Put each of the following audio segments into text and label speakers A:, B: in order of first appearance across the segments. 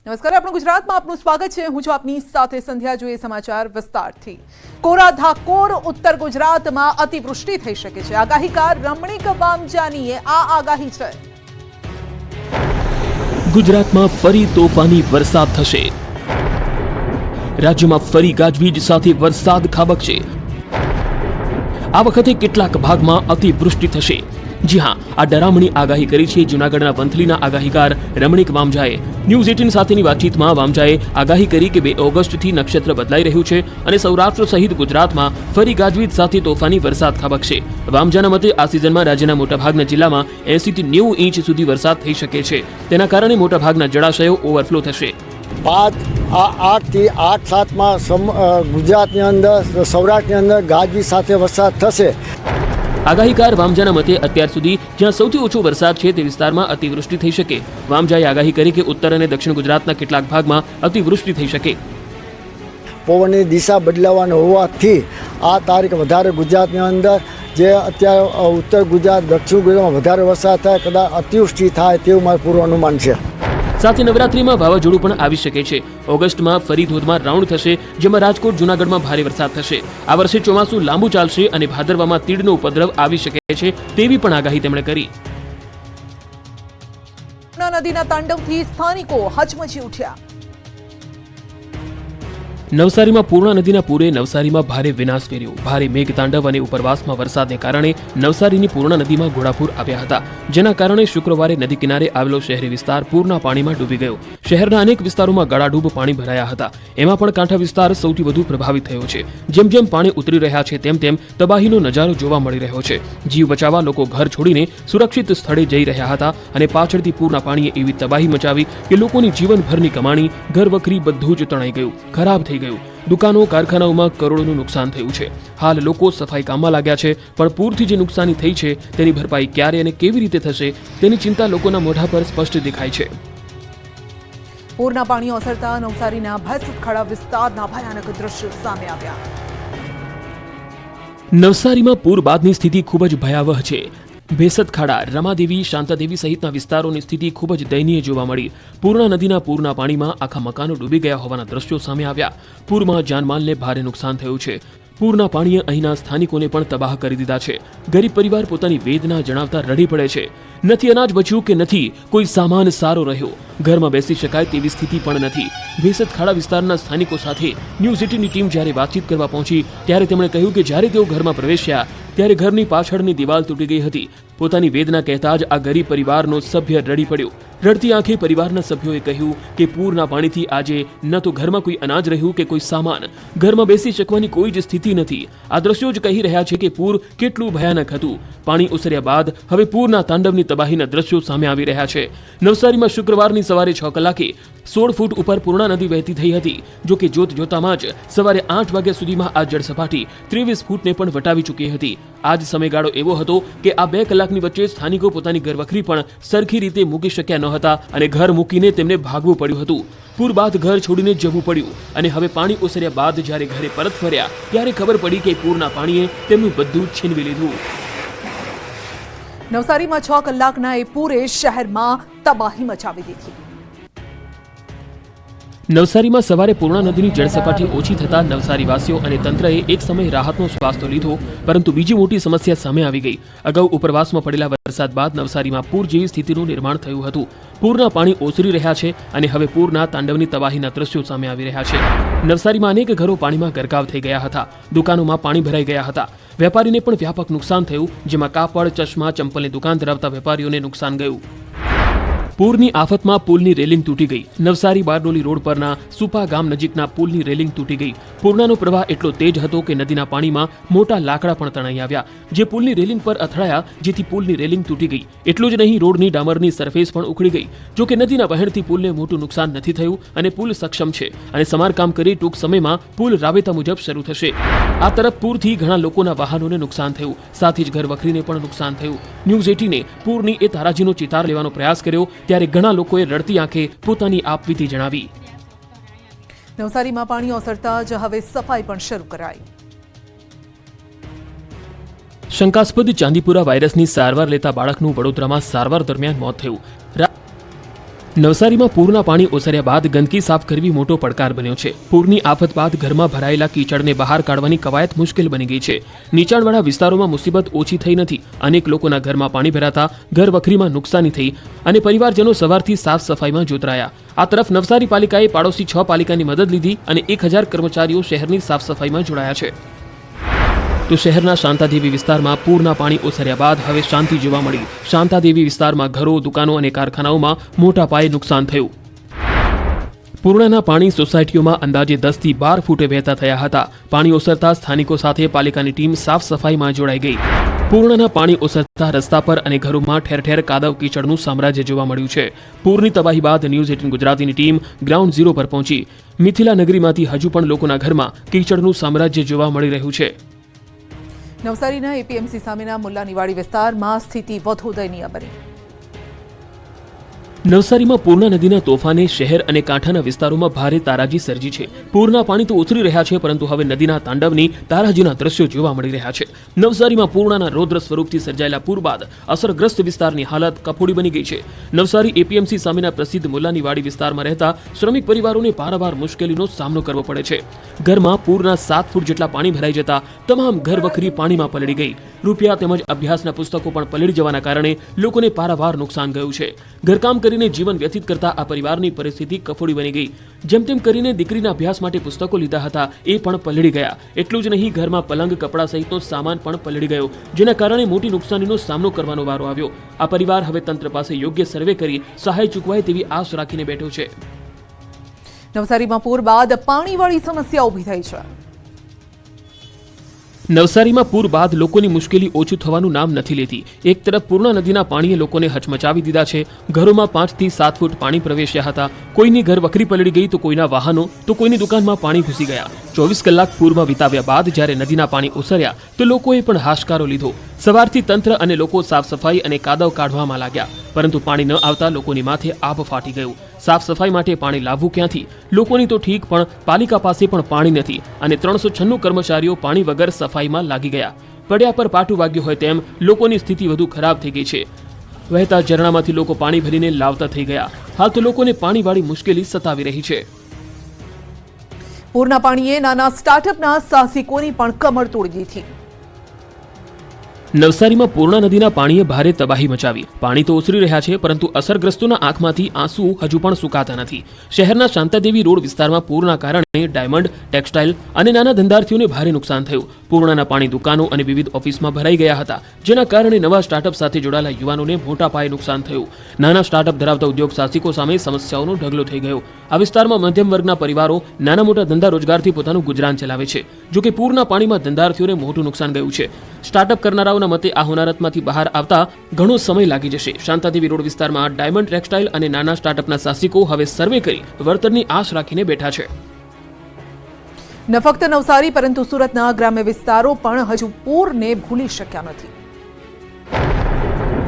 A: નમસ્કાર, આપણું ગુજરાતમાં આપનું સ્વાગત છે। હું છું આપની સાથે સંધ્યા। જોઈએ સમાચાર વિસ્તારથી। કોરા ધાકોર ઉત્તર ગુજરાતમાં અતિવૃષ્ટિ થઈ શકે છે। આગાહીકાર રમણીક વામજાનીએ આ આગાહી છે।
B: ગુજરાતમાં ફરી તોફાની વરસાદ થશે। રાજ્યમાં ફરી ગાજવીજ સાથે વરસાદ ખાબકશે। આ વખતે કેટલાક ભાગમાં અતિવૃષ્ટિ થશે। જી હા, આ ડરામણી આગાહી કરી છે જૂનાગઢના વંથલીના આગાહીકાર રમણીક વામજાએ। ન્યૂઝ 18 સાથેની વાતચીતમાં વામજાએ આગાહી કરી કે 2 ઓગસ્ટથી નક્ષત્ર બદલાઈ રહ્યું છે અને સૌરાષ્ટ્ર સહિત ગુજરાતમાં ફરી ગાજવીજ સાથે તોફાની વરસાદ ખાબકશે। વામજાના મતે આ સિઝનમાં રાજ્યના મોટાભાગના જિલ્લામાં 80 થી 90 ઇંચ સુધી વરસાદ થઈ શકે છે। તેના કારણે મોટાભાગના જળાશયો ઓવરફ્લો થશે।
C: 8 થી 8-7 ગુજરાતની અંદર સૌરાષ્ટ્રની અંદર ગાજવીજ સાથે વરસાદ થશે।
B: આગાહીકાર વામજાના મતે અત્યાર સુધી જ્યાં સૌથી ઓછો વરસાદ છે તે વિસ્તારમાં અતિવૃષ્ટિ થઈ શકે। વામજાએ આગાહી કરી કે ઉત્તર અને દક્ષિણ ગુજરાતના કેટલાક ભાગમાં અતિવૃષ્ટિ થઈ શકે।
C: પવનની દિશા બદલાવાની હોવાથી આ તારીખ વધારે ગુજરાતની અંદર જે અત્યારે ઉત્તર ગુજરાત દક્ષિણ ગુજરાતમાં વધારે વરસાદ થાય, કદાચ અતિવૃષ્ટિ થાય તેવું મારું પૂર્વ અનુમાન છે।
B: સાથે નવરાત્રીમાં વાવાઝોડું પણ આવી શકે છે। ઓગસ્ટમાં ફરી ધોધમાર રાઉન્ડ થશે, જેમાં રાજકોટ જૂનાગઢમાં ભારે વરસાદ થશે। આ વર્ષે ચોમાસું લાંબુ ચાલશે અને ભાદરવામાં તીડનો ઉપદ્રવ આવી શકે છે તેવી પણ આગાહી તેમણે કરી।
A: નદીના તાંડવથી સ્થાનિકો હચમચી ઉઠ્યા।
B: નવસારીમાં પૂર્ણા નદીના પૂરે નવસારીમાં ભારે વિનાશ કર્યો। ભારે મેઘતાંડવ અને ઉપરવાસમાં વરસાદને કારણે નવસારીની પૂર્ણા નદીમાં ઘોડાપૂર આવ્યા હતા, જેના કારણે શુક્રવારે નદી કિનારે આવેલો શહેરી વિસ્તાર પૂરના પાણીમાં ડૂબી ગયો। શહેરના અનેક વિસ્તારોમાં ગાળાડૂબ પાણી ભરાયા હતા। એમાં પણ કાંઠા વિસ્તાર સૌથી વધુ પ્રભાવિત થયો છે। જેમ જેમ પાણી ઉતરી રહ્યા છે તેમ તેમ તબાહીનો નજારો જોવા મળી રહ્યો છે। જીવ બચાવવા લોકો ઘર છોડીને સુરક્ષિત સ્થળે જઈ રહ્યા હતા અને પાછળથી પૂરના પાણીએ એવી તબાહી મચાવી કે લોકોની જીવનભરની કમાણી, ઘર વખરી બધું જ તણાઈ ગયું, ખરાબ થઈ ગયું। દુકાનો, કારખાનાઓમાં કરોડોનું નુકસાન થયું છે। હાલ લોકો સફાઈ કામમાં લાગ્યા છે, પણ પૂરથી જે નુકસાની થઈ છે તેની ભરપાઈ ક્યારે અને કેવી રીતે થશે તેની ચિંતા લોકોના મોઢા પર સ્પષ્ટ દેખાય છે।
A: પૂરના પાણી ઓસરતા નવસારીના ભેંસતખાડા વિસ્તારના ભયાનક દ્રશ્યો સામે આવ્યા।
B: નવસારીમાં પૂર બાદની સ્થિતિ ખૂબ જ ભયાવહ છે। ભેંસતખાડા, રમાદેવી, શાંતાદેવી સહિતના વિસ્તારોની સ્થિતિ ખૂબ જ દયનીય જોવા મળી। પૂર્ણા નદીના પૂરના પાણીમાં આખા મકાનો ડૂબી ગયા હોવાના દ્રશ્યો સામે આવ્યા। પૂરમાં જાનમાલને ભારે નુકસાન થયું છે। પૂરના પાણીએ અહીંના સ્થાનિકોને પણ તબાહ કરી દીધા છે। ગરીબ પરિવાર પોતાની વેદના જણાવતા રડી પડે છે। નથી અનાજ બચ્યું કે નથી કોઈ સામાન સારો રહ્યો, ઘરમાં બેસી શકાય તેવી સ્થિતિ પણ નથી। ભેંસતખાડા વિસ્તારના સ્થાનિકો સાથે ન્યૂઝ 18ની ટીમ જ્યારે વાતચીત કરવા પહોંચી ત્યારે તેમણે કહ્યું કે જ્યારે તેઓ ઘરમાં પ્રવેશ્યા ત્યારે ઘરની પાછળની દિવાલ તૂટી ગઈ હતી। પોતાની વેદના કહેતા જ આ ગરીબ પરિવારનો સભ્ય રડી પડ્યો। રડતી આંખે પરિવારના સભ્યોએ કહ્યું કે પૂરના પાણીથી આજે ન તો ઘરમાં કોઈ અનાજ રહ્યું કે કોઈ સામાન, ઘરમાં બેસી શકવાની કોઈ જ સ્થિતિ નથી। આ દ્રશ્યો જ કહી રહ્યા છે કે પૂર કેટલું ભયાનક હતું। પાણી ઓસર્યા બાદ હવે પૂરના તાંડવની તબાહીના દ્રશ્યો સામે આવી રહ્યા છે। નવસારીમાં શુક્રવારની સવારે 6 કલાકે 16 ફૂટ ઉપર પૂર્ણા નદી વહેતી થઈ હતી। જો કે જોત જોતામાં જ સવારે 8 વાગ્યા સુધીમાં આ જળ સપાટી 23 ફૂટને પણ વટાવી ચૂકી હતી। આ જ સમયગાળો એવો હતો કે આ 2 કલાકની વચ્ચે સ્થાનિકો પોતાની ઘરવખરી પણ સરખી રીતે મૂકી શક્યા ન હતા અને ઘર મૂકીને તેમને ભાગવું પડ્યું હતું। પૂર બાદ ઘર છોડીને જવું પડ્યું અને હવે પાણી ઓસર્યા બાદ જ્યારે ઘરે પરત ફર્યા ત્યારે ખબર પડી કે પૂરના પાણીએ તેમનું બધું જ છીનવી લીધું।
A: નવસારીમાં 6 કલાકના એ પૂરે શહેરમાં તબાહી મચાવી દીધી।
B: નવસારીમાં સવારે પૂર્ણા નદીની જળસપાટી ઓછી થતા નવસારીવાસીઓ અને તંત્રએ એક સમય રાહતનો શ્વાસ તો લીધો, પરંતુ બીજી મોટી સમસ્યા સામે આવી ગઈ। અગાઉ ઉપરવાસમાં પડેલા વરસાદ બાદ નવસારીમાં પૂર જેવી સ્થિતિનું નિર્માણ થયું હતું। પૂરના પાણી ઓસરી રહ્યા છે અને હવે પૂરના તાંડવની તબાહીના દ્રશ્યો સામે આવી રહ્યા છે। નવસારીમાં અનેક ઘરો પાણીમાં ગરકાવ થઈ ગયા હતા। દુકાનોમાં પાણી ભરાઈ ગયા હતા। વેપારીને પણ વ્યાપક નુકસાન થયું, જેમાં કાપડ, ચશ્મા, ચંપલની દુકાન ધરાવતા વેપારીઓને નુકસાન ગયું। પૂરની આફતમાં પુલની રેલિંગ તૂટી ગઈ। નવસારી બારડોલી રોડ પરના સુપા ગામ નજીકના પુલની રેલિંગ તૂટી ગઈ। પૂર્ણાનો પ્રવાહ એટલો તેજ હતો કે નદીના પાણીમાં મોટા લાકડા પણ તણાઈ આવ્યા, જે પુલની રેલિંગ પર અથડાયા, જેથી પુલની રેલિંગ તૂટી ગઈ। એટલું જ નહીં, રોડની ડામરની સરફેસ પણ ઉખડી ગઈ। જો કે નદીના વહેણથી પુલને મોટું નુકસાન નથી થયું અને પુલ સક્ષમ છે અને સમારકામ કરી ટૂંક સમયમાં પુલ રાબેતા મુજબ શરૂ થશે। આ તરફ પૂરથી ઘણા લોકોના વાહનોને નુકસાન થયું, સાથે જ ઘર વખરીને પણ નુકસાન થયું। ન્યૂઝ 18એ પૂરની એ તારાજીનો ચિતાર લેવાનો પ્રયાસ કર્યો ત્યારે ઘણા લોકોએ રડતી આંખે પોતાની આપવીતી જણાવી।
A: નવસારીમાં પાણી ઓસરતા જ હવે સફાઈ પણ શરૂ કરાઈ।
B: શંકાસ્પદ ચાંદીપુરા વાયરસની સારવાર લેતા બાળકનું વડોદરામાં સારવાર દરમિયાન મોત થયું। નવસારીમાં પૂરના પાણી ઓસર્યા બાદ ગંદકી સાફ કરવી મોટો પડકાર બન્યો છે. પૂરની આફત બાદ ઘરમાં ભરાયેલા કીચડને બહાર કાઢવાની કવાયત મુશ્કેલ બની ગઈ છે. નીચાણવાળા વિસ્તારોમાં મુસીબત ઓછી થઈ નથી. અનેક લોકોના ઘરમાં પાણી ભરાતા ઘર વખરીમાં નુકસાની થઈ અને પરિવારજનો સવારથી સાફ સફાઈમાં જોતરાયા. આ તરફ નવસારી પાલિકાએ પાડોશી 6 પાલિકાની મદદ લીધી અને 1000 કર્મચારીઓ શહેરની સાફ સફાઈમાં જોડાયા છે. તો શહેરના શાંતાદેવી વિસ્તારમાં પૂરના પાણી ઓસર્યા બાદ હવે શાંતિ જોવા મળી. શાંતાદેવી વિસ્તારમાં ઘરો, દુકાનો અને કારખાનાઓમાં મોટા પાયે નુકસાન થયું. પૂર્ણાના પાણી સોસાયટીઓમાં અંદાજે 10 થી 12 ફૂટે વહેતા થયા હતા. પાણી ઓસરતા સ્થાનિકો સાથે પાલિકાની ટીમ સાફ સફાઈમાં જોડાઈ ગઈ. પૂર્ણાના પાણી ઓસરતા રસ્તા પર અને ઘરોમાં ઠેર ઠેર કાદવ કીચડનું સામ્રાજ્ય જોવા મળ્યું છે. પૂરની તબાહી બાદ ન્યૂઝ 18 ગુજરાતીની ટીમ ગ્રાઉન્ડ ઝીરો પર પહોંચી. મિથિલા નગરીમાંથી હજુ પણ લોકોના ઘરમાં કીચડનું સામ્રાજ્ય જોવા મળી રહ્યું છે.
A: નવસારીના એપીએમસી સામેના મુલ્લાનીવાડી વિસ્તારમાં સ્થિતિ વધુ દયનીય બની.
B: નવસારીમાં પૂર્ણા નદીના તોફાને શહેર અને કાંઠાના વિસ્તારોમાં ભારે તારાજી સર્જી છે. પૂરના પાણી તો ઉતરી રહ્યા છે, પરંતુ હવે નદીના તાંડવની તારાજીના દ્રશ્યો જોવા મળી રહ્યા છે. નવસારીમાં પૂર્ણાના રૌદ્ર સ્વરૂપથી સર્જાયેલા પૂર બાદ અસરગ્રસ્ત વિસ્તારની હાલત કફોડી બની ગઈ છે. નવસારી એપીએમસી સામેના પ્રસિદ્ધ મુલ્લાનીવાડી વિસ્તારમાં રહેતા શ્રમિક પરિવારોને પારાવાર મુશ્કેલીનો સામનો કરવો પડે છે. ઘરમાં પૂરના 7 ફૂટ જેટલા પાણી ભરાઈ જતા તમામ ઘર વખરી પાણીમાં પલળી ગઈ. રૂપિયા તેમજ અભ્યાસના પુસ્તકો પણ પલળી જવાના કારણે લોકોને પારાવાર નુકસાન ગયું છે. ઘરકામ કરીને જીવન વ્યતીત કરતા આ પરિવારની પરિસ્થિતિ કફોડી બની ગઈ. જેમ તેમ કરીને દીકરીના અભ્યાસ માટે પુસ્તકો લીધા હતા, એ પણ પલળી ગયા. એટલું જ નહીં, ઘરમાં પલંગ, કપડાં સહિતનો સામાન પણ પલળી ગયો, જેના કારણે મોટી નુકસાનીનો સામનો કરવાનો વારો આવ્યો. આ પરિવાર હવે તંત્ર પાસે યોગ્ય સર્વે કરી સહાય ચૂકવાય તેવી આશ રાખીને બેઠો છે.
A: નવસારીમાં પૂર બાદ પાણીવાળી સમસ્યા ઊભી થઈ છે.
B: નવસારીમાં પૂર બાદ લોકોની મુશ્કેલી ઓછું થવાનું નામ નથી લેતી. એક તરફ પૂર્ણા નદીના પાણીએ લોકોને હચમચાવી દીધા છે. ઘરોમાં 5 થી 7 ફૂટ પાણી પ્રવેશ્યા હતા. કોઈની ઘર વખરી પલળી ગઈ તો કોઈના વાહનો, તો કોઈની દુકાનમાં પાણી ઘૂસી ગયા. 24 કલાક પૂરમાં વિતાવ્યા બાદ જ્યારે નદીના પાણી ઓસર્યા તો લોકોએ પણ હાશકારો લીધો. સવારથી તંત્ર અને લોકો સાફ સફાઈ અને કાદવ કાઢવામાં લાગ્યા, પરંતુ પાણી ન આવતા લોકોની માથે આભ ફાટી ગયું. સાફ સફાઈ માટે પાણી લાવવું ક્યાંથી? લોકોની તો ઠીક, પણ પાલિકા પાસે પણ પાણી નથી અને 396 કર્મચારીઓ પાણી વગર સફાઈમાં લાગી ગયા. પડ્યા પર પાટું વાગ્યું હોય તેમ લોકોની સ્થિતિ વધુ ખરાબ થઈ ગઈ છે. વહેતા ઝરણામાંથી લોકો પાણી ભરીને લાવતા થઈ ગયા. હાલ તો લોકોને પાણીવાળી મુશ્કેલી સતાવી રહી છે.
A: પૂરના પાણીએ નાના સ્ટાર્ટઅપના સાહસિકોની પણ કમર તોડી દીધી.
B: નવસારીમાં પૂર્ણા નદીના પાણીએ ભારે તબાહી મચાવી. પાણી તો ઓસરી રહ્યા છે, પરંતુ અસરગ્રસ્તોના આંખમાંથી આંસુ હજુ પણ સુકાતા નથી. શહેરના શાંતાદેવી રોડ વિસ્તારમાં પૂરના કારણે ડાયમંડ, ટેક્સટાઇલ અને નાના ધંધાર્થીઓને ભારે નુકસાન થયું. પૂર્ણાના પાણી દુકાનો અને વિવિધ ઓફિસમાં ભરાઈ ગયા હતા, જેના કારણે નવા સ્ટાર્ટઅપ સાથે જોડાયેલા યુવાનોને મોટા પાયે નુકસાન થયું. નાના સ્ટાર્ટઅપ ધરાવતા ઉદ્યોગ સાહસિકો સામે સમસ્યાઓનો ઢગલો થઈ ગયો. આ વિસ્તારમાં મધ્યમ વર્ગના પરિવારો નાના મોટા ધંધા રોજગારથી પોતાનું ગુજરાન ચલાવે છે. જોકે પૂરના પાણીમાં ધંધાર્થીઓને મોટું નુકસાન ગયું છે. સ્ટાર્ટઅપ કરનારાઓના મતે આ હોનારતમાંથી બહાર આવતા ઘણો સમય લાગી જશે. શાંતાદેવી રોડ વિસ્તારમાં ડાયમંડ, ટેક્સટાઇલ અને નાના સ્ટાર્ટઅપના સાહસિકો હવે સર્વે કરી વળતરની આશ રાખીને બેઠા છે.
A: ન ફક્ત નવસારી, પરંતુ સુરતના ગ્રામ્ય વિસ્તારો પણ હજુ પૂરને ભૂલી શક્યા નથી.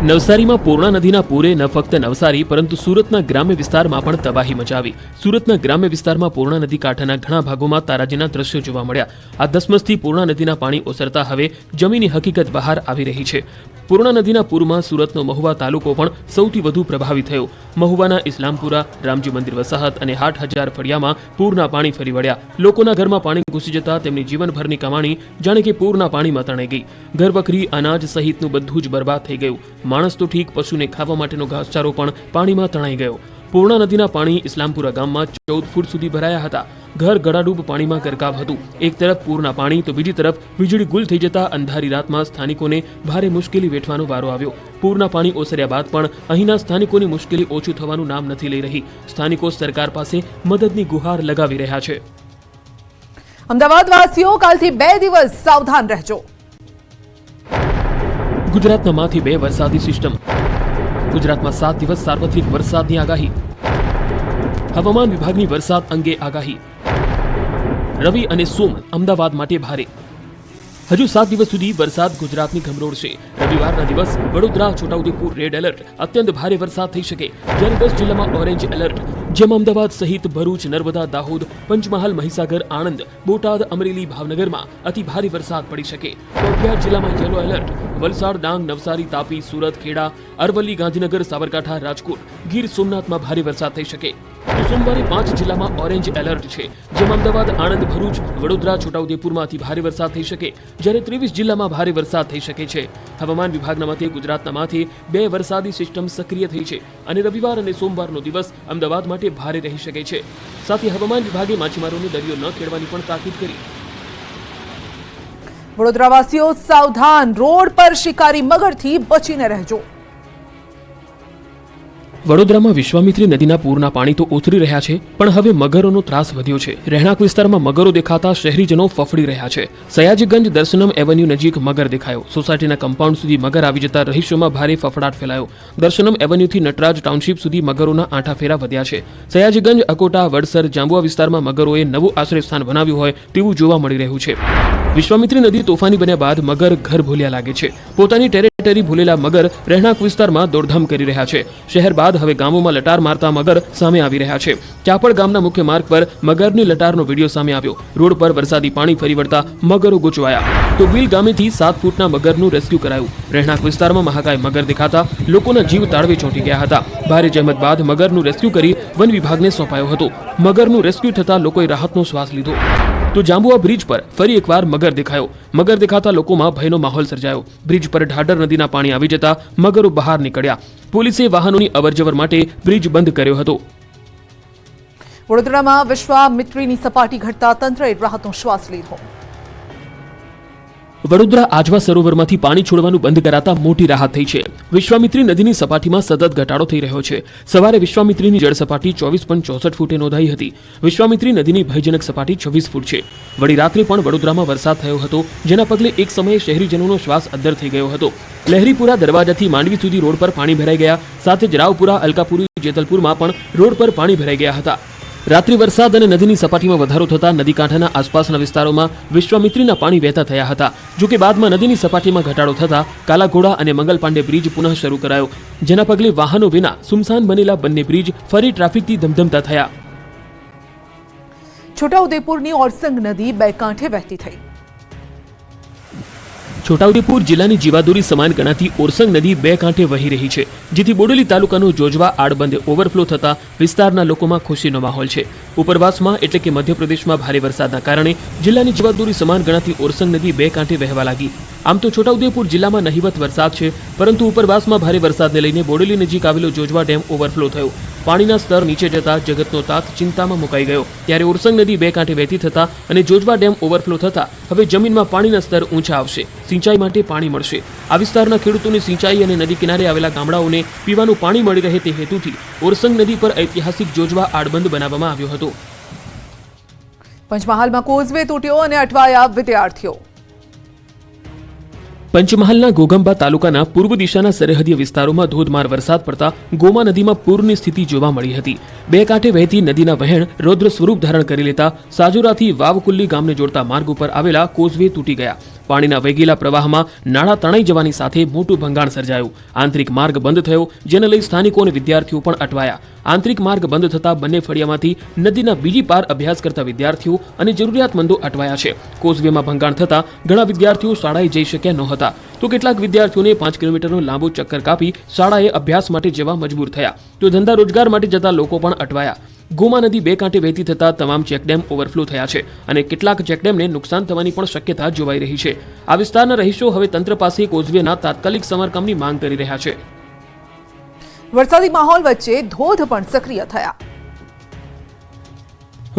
B: નવસારીમાં પૂર્ણા નદીના પૂરે ન ફક્ત નવસારી પરંતુ સુરતના ગ્રામ્ય વિસ્તારમાં પણ તબાહી મચાવી. સુરતના ગ્રામ્ય વિસ્તારમાં પૂર્ણા નદી કાંઠાના ઘણા ભાગોમાં તારાજીના દ્રશ્યો જોવા મળ્યા. આ ધસમસથી પૂર્ણા નદીના પાણી ઓસરતા હવે જમીની હકીકત બહાર આવી રહી છે. પૂર્ણા નદીના પૂરમાં સુરતનો મહુવા તાલુકો પણ સૌથી વધુ પ્રભાવિત થયો. મહુવાના ઇસ્લામપુરા, રામજી મંદિર વસાહત અને 8000 ફળિયામાં પૂરના પાણી ફરી વળ્યા. લોકોના ઘરમાં પાણી ઘૂસી જતા તેમની જીવનભરની કમાણી જાણે કે પૂરના પાણીમાં તણાઈ ગઈ. ઘર વખરી, અનાજ સહિતનું બધું જ બરબાદ થઈ ગયું. માણસ તો ઠીક, પશુને ખાવા માટેનો ઘાસચારો પણ પાણીમાં તણાઈ ગયો. પૂર્ણા નદીના પાણી ઇસ્લામપુરા ગામમાં 14 ફૂટ સુધી ભરાયા હતા. ઘર ગળાડૂબ પાણીમાં ગરકાવ હતું. એક તરફ પૂરના પાણી તો બીજી તરફ વીજળી ગુલ થઈ જતા અંધારી રાતમાં સ્થાનિકોને ભારે મુશ્કેલી વેઠવાનો વારો આવ્યો. પૂરના પાણી ઓસર્યા બાદ પણ અહીંના સ્થાનિકોની મુશ્કેલી ઓછું થવાનું નામ નથી લઈ રહી. સ્થાનિકો સરકાર પાસે મદદની ગુહાર લગાવી રહ્યા છે.
A: અમદાવાદ વાસીઓ કાલથી 2 દિવસ સાવધાન રહેજો.
B: ગુજરાતના માંથી 2 વરસાદી સિસ્ટમ. ગુજરાતમાં 7 દિવસ સાર્વત્રિક વરસાદની આગાહી. હવામાન વિભાગની વરસાદ અંગે આગાહી. રવિ અને સોમ અમદાવાદ માટે ભારે. હજુ 7 દિવસ સુધી વરસાદ ગુજરાતની ગમરોળશે. રવિવારના દિવસ વડોદરા, છોટાઉદેપુર રેડ એલર્ટ. અત્યંત ભારે વરસાદ થઈ શકે, જ્યારે 10 જિલ્લામાં ઓરેન્જ એલર્ટ. જેમાં અમદાવાદ સહિત ભરૂચ, નર્મદા, દાહોદ, પંચમહાલ, મહીસાગર, આણંદ, બોટાદ, અમરેલી, ભાવનગરમાં અતિ ભારે વરસાદ પડી શકે. તો 11 જિલ્લામાં યલો એલર્ટ. વલસાડ, ડાંગ, નવસારી, તાપી, સુરત, ખેડા, અરવલ્લી, ગાંધીનગર, સાબરકાંઠા, રાજકોટ, ગીર સોમનાથમાં ભારે વરસાદ થઈ શકે. તો સોમવારે 5 જિલ્લામાં ઓરેન્જ એલર્ટ છે, જેમાં અમદાવાદ, આણંદ, ભરૂચ, વડોદરા, છોટાઉદેપુરમાં અતિ ભારે વરસાદ થઈ શકે, જ્યારે 23 જિલ્લામાં ભારે વરસાદ થઈ શકે છે. હવામાન વિભાગના મતે ગુજરાતના માથે 2 વરસાદી સિસ્ટમ સક્રિય થઈ છે અને રવિવાર અને સોમવારનો દિવસ અમદાવાદ માટે ભારે રહી શકે છે. સાથે હવામાન વિભાગે માછીમારોને દરિયો ન ખેડવાની પણ તાકીદ કરી.
A: વડોદરાવાસીઓ સાવધાન, રોડ પર શિકારી મગરથી બચીને રહેજો.
B: વડોદરામાં વિશ્વામિત્રી નદીના પૂરના પાણી તો ઓસરી રહ્યા છે, પણ હવે મગરોનો ત્રાસ વધ્યો છે. રહેણાંક વિસ્તારમાં મગરો દેખાતા શહેરીજનો ફફડી રહ્યા છે. સયાજીગંજ દર્શનમ એવન્યુ નજીક મગર દેખાયો. સોસાયટીના કમ્પાઉન્ડ સુધી મગર આવી જતા રહીશોમાં ભારે ફફડાટ ફેલાયો. દર્શનમ એવન્યુથી નટરાજ ટાઉનશીપ સુધી મગરોના આંટા ફેરા વધ્યા છે. સયાજીગંજ, અકોટા, વડસર, જાંબુઆ વિસ્તારમાં મગરોએ નવું આશ્રય સ્થાન બનાવ્યું હોય તેવું જોવા મળી રહ્યું છે. વિશ્વામિત્રી નદી તોફાની બન્યા બાદ મગર ઘર ભૂલ્યા લાગે છે. પોતાની ટેરેટરી ભૂલેલા મગર રહેણાંક વિસ્તારમાં દોડધામ કરી રહ્યા છે. શહેર બાદ હવે ગામોમાં લટાર મારતા મગર સામે આવી રહ્યા છે. ચાપડ ગામના મુખ્ય માર્ગ પર મગરની લટારનો વિડીયો સામે આવ્યો. રોડ પર વરસાદી પાણી ફરી વળતા મગરો ગૂંચવાયા. તો બીલ ગામેથી 7 ફૂટના મગરનું રેસ્ક્યુ કરાયું. રહેણાંક વિસ્તારમાં મહાકાય મગર દેખાતા લોકોના જીવ તાળવે ચોંટી ગયા હતા. ભારે જહેમત બાદ મગરનું રેસ્ક્યુ કરી વન વિભાગને સોંપાયો હતો. મગરનું રેસ્ક્યુ થતા લોકોએ રાહતનો શ્વાસ લીધો. તો જાંબુઆ બ્રિજ પર ફરી એકવાર મગર દેખાયો. મગર દેખાતા લોકોમાં ભયનો માહોલ સર્જાયો. બ્રિજ પર ઢાઢર નદીના પાણી આવી જતા મગરો બહાર નીકળ્યા. પોલીસે વાહનોની અવરજવર માટે બ્રિજ બંધ કર્યો હતો.
A: વડોદરામાં વિશ્વામિત્રીની સપાટી ઘટતા તંત્રએ રાહતનો શ્વાસ લીધો.
B: વડોદરા આજવા સરોવરમાંથી પાણી છોડવાનું બંધ કરાતા મોટી રાહત થઈ છે. વિશ્વામિત્રી નદીની સપાટીમાં સતત ઘટાડો થઈ રહ્યો છે. સવારે વિશ્વામિત્રીની જળ સપાટી 24.64 ફૂટે નોંધાઈ હતી. વિશ્વામિત્રી નદીની ભયજનક સપાટી 26 ફૂટ છે. વળી રાત્રે પણ વડોદરામાં વરસાદ થયો હતો, જેના પગલે એક સમયે શહેરીજનોનો શ્વાસ અદ્ધર થઈ ગયો હતો. લહેરીપુરા દરવાજાથી માંડવી સુધી રોડ પર પાણી ભરાઈ ગયા. સાથે જ રાવપુરા, અલકાપુરી, જેતલપુરમાં પણ રોડ પર પાણી ભરાઈ ગયા હતા. રાત્રિ વરસાદ અને નદીની સપાટીમાં વધારો થતા નદી કાંઠાના આસપાસના વિસ્તારોમાં વિશ્વામિત્રીના પાણી વહેતા થયા હતા. જોકે બાદમાં નદીની સપાટીમાં ઘટાડો થતા કાલાઘોડા અને મંગલ પાંડે બ્રિજ પુનઃ શરૂ કરાયો, જેના પગલે વાહનો વિના સુમસાન બનેલા બંને બ્રિજ ફરી ટ્રાફિકથી ધમધમતા થયા.
A: છોટાઉદેપુરની ઓરસંગ નદી 2 કાંઠે વહેતી થઈ.
B: છોટાઉદેપુર જિલ્લાની જીવાદોરી સમાન ગણાતી ઓરસંગ નદી 2 કાંઠે વહી રહી છે, જેથી બોડેલી તાલુકાનો જોજવા આડબંધે ઓવરફ્લો થતા વિસ્તારના લોકોમાં ખુશીનો માહોલ છે. ઉપરવાસમાં એટલે કે મધ્યપ્રદેશમાં ભારે વરસાદના કારણે જિલ્લાની જીવાદોરી સમાન ગણાતી ઓરસંગ નદી 2 કાંઠે વહેવા લાગી. આમ તો છોટાઉદેપુર જિલ્લામાં નહિવત વરસાદ છે, પરંતુ ઉપરવાસમાં ભારે વરસાદને લઈને બોડેલી નજીક આવેલો જોજવા ડેમ ઓવરફ્લો થયો. પાણીના સ્તર નીચે જતા જગતનો તાત ચિંતામાં મુકાઈ ગયો. ત્યારે ઓરસંગ નદી 2 કાંઠે વહેતી થતા અને જોજવા ડેમ ઓવરફ્લો થતા હવે જમીનમાં પાણીના સ્તર ઊંચા આવશે. સિંચાઈ માટે પાણી મળશે. આ વિસ્તારના ખેડૂતોને સિંચાઈ અને નદી કિનારે આવેલા ગામડાઓને પીવાનું પાણી મળી રહે તે હેતુથી ઓરસંગ નદી પર ઐતિહાસિક જોજવા આડબંધ બનાવવામાં આવ્યો હતો.
A: પંચમહાલમાં કોઝવે તૂટ્યો અને અટવાયા વિદ્યાર્થીઓ.
B: પંચમહાલના ઘોઘંબા તાલુકાના પૂર્વ દિશાના સરહદીય વિસ્તારોમાં ધોધમાર વરસાદ પડતા ગોમા નદીમાં પૂરની સ્થિતિ જોવા મળી હતી. 2 કાંઠે વહેતી નદીના વહેણ રૌદ્ર સ્વરૂપ ધારણ કરી લેતા સાજુરાથી વાવકુલ્લી ગામને જોડતા માર્ગ ઉપર આવેલા કોઝવે તૂટી ગયા. પાણીના વેગીલા પ્રવાહમાં નાળા તણાઈ જવાની સાથે મોટું ભંગાણ સર્જાયું. આંતરિક માર્ગ બંધ થયો, જેને લઈ સ્થાનિકો અને વિદ્યાર્થીઓ પણ અટવાયા. આંતરિક માર્ગ બંધ થતા બંને ફળિયામાંથી નદીના બીજી પાર અભ્યાસ કરતા વિદ્યાર્થીઓ અને જરૂરિયાતમંદો અટવાયા છે. કોઝવેમાં ભંગાણ થતા ઘણા વિદ્યાર્થીઓ શાળાએ જઈ શક્યા નહોતા, તો કેટલાક વિદ્યાર્થીઓને 5 કિલોમીટરનો લાંબો ચક્કર કાપી શાળાએ અભ્યાસ માટે જવા મજબૂર થયા. તો ધંધા રોજગાર માટે જતા લોકો પણ અટવાયા. ગોમા નદી 2 કાંઠે વહેતી થતા તમામ ચેકડેમ ઓવરફ્લો થયા છે અને કેટલાક ચેકડેમને નુકસાન થવાની પણ શક્યતા જોવાઈ રહી છે. આ વિસ્તારના રહીશો હવે તંત્ર પાસે કોઝવેના તાત્કાલિક સમારકામની માંગ કરી રહ્યા છે.
A: વરસાદી માહોલ વચ્ચે ધોધ પણ સક્રિય થયા.